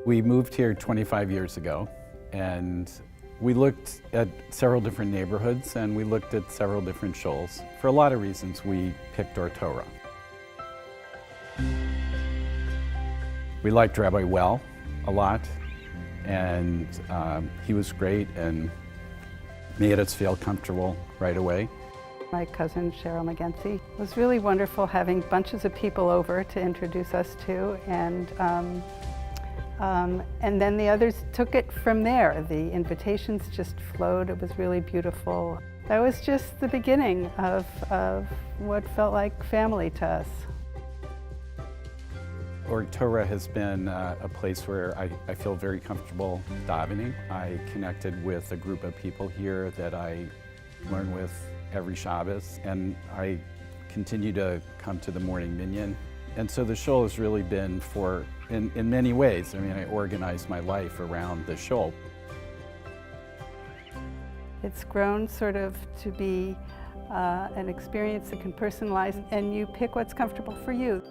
We moved here 25 years ago, and we looked at several different neighborhoods and we looked at several different shoals. For a lot of reasons, we picked our Torah. We liked Rabbi Well a lot, and he was great and made us feel comfortable right away. My cousin Cheryl McGency. It was really wonderful having bunches of people over to introduce us to, and then the others took it from there. The invitations just flowed. It was really beautiful. That was just the beginning of what felt like family to us. Torah has been a place where I feel very comfortable davening. I connected with a group of people here that I learn with every Shabbos, and I continue to come to the morning minyan. And so the shul has really been in many ways, I mean, I organize my life around the shul. It's grown sort of to be an experience that can personalize, and you pick what's comfortable for you.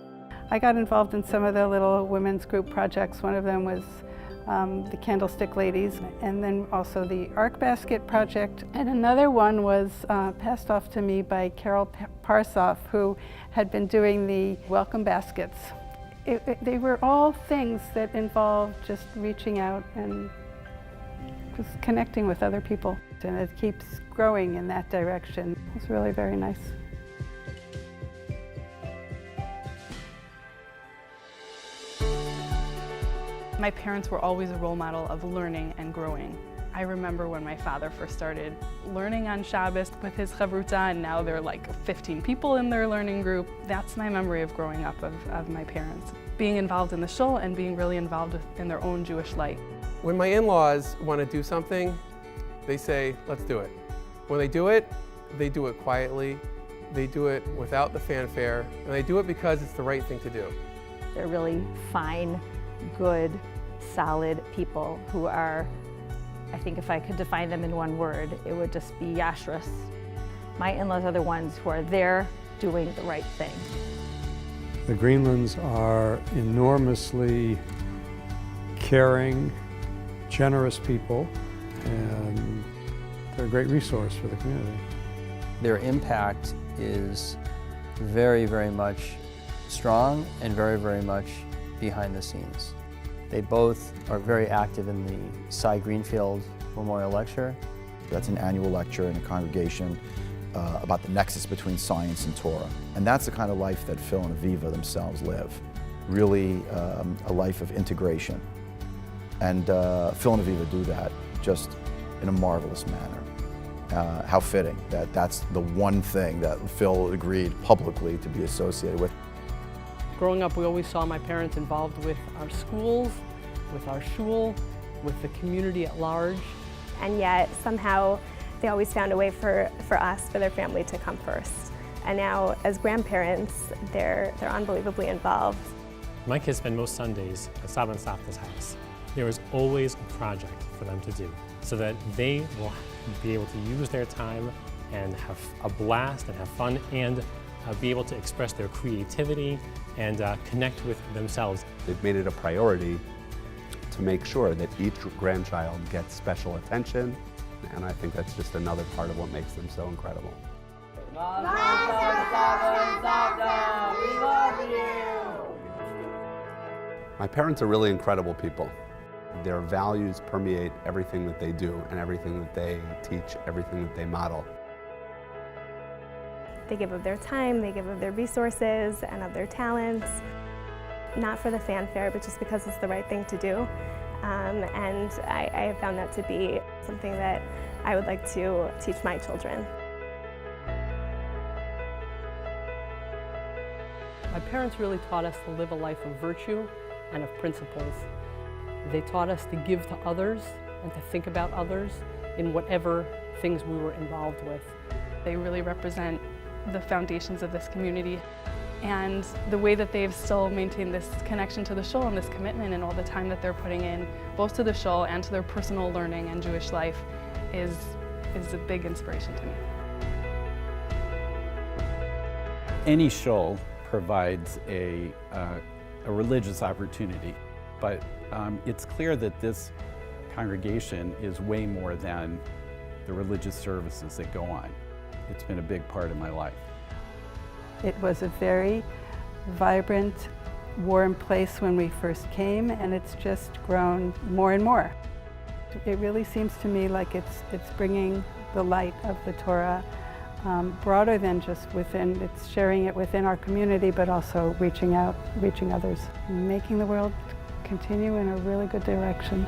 I got involved in some of the little women's group projects. One of them was the Candlestick Ladies, and then also the Ark Basket project. And another one was passed off to me by Carol Parsoff, who had been doing the welcome baskets. They were all things that involved just reaching out and just connecting with other people. And it keeps growing in that direction. It's really very nice. My parents were always a role model of learning and growing. I remember when my father first started learning on Shabbos with his chavruta, and now there are like 15 people in their learning group. That's my memory of growing up of my parents. Being involved in the shul and being really involved in their own Jewish life. When my in-laws want to do something, they say, let's do it. When they do it quietly, they do it without the fanfare, and they do it because it's the right thing to do. They're really fine, good, solid people who are, I think if I could define them in one word, it would just be yashrus. My in-laws are the ones who are there doing the right thing. The Greenlands are enormously caring, generous people, and they're a great resource for the community. Their impact is very, very much strong and very, very much behind the scenes. They both are very active in the Cy Greenfield Memorial Lecture. That's an annual lecture in a congregation about the nexus between science and Torah. And that's the kind of life that Phil and Aviva themselves live. Really a life of integration. And Phil and Aviva do that just in a marvelous manner. How fitting that that's the one thing that Phil agreed publicly to be associated with. Growing up, we always saw my parents involved with our schools, with our shul, with the community at large. And yet, somehow, they always found a way for us, for their family to come first. And now, as grandparents, they're unbelievably involved. My kids spend most Sundays at Saba and Savta's house. There is always a project for them to do so that they will be able to use their time and have a blast and have fun and be able to express their creativity and connect with themselves. They've made it a priority to make sure that each grandchild gets special attention, and I think that's just another part of what makes them so incredible. We love you! My parents are really incredible people. Their values permeate everything that they do and everything that they teach, everything that they model. They give of their time, they give of their resources and of their talents, not for the fanfare, but just because it's the right thing to do. And I have found that to be something that I would like to teach my children. My parents really taught us to live a life of virtue and of principles. They taught us to give to others and to think about others in whatever things we were involved with. They really represent the foundations of this community, and the way that they've still maintained this connection to the shul and this commitment and all the time that they're putting in both to the shul and to their personal learning and Jewish life is a big inspiration to me. Any shul provides a religious opportunity. But it's clear that this congregation is way more than the religious services that go on. It's been a big part of my life. It was a very vibrant, warm place when we first came, and it's just grown more and more. It really seems to me like it's bringing the light of the Torah broader than just within, it's sharing it within our community, but also reaching out, reaching others, making the world continue in a really good direction.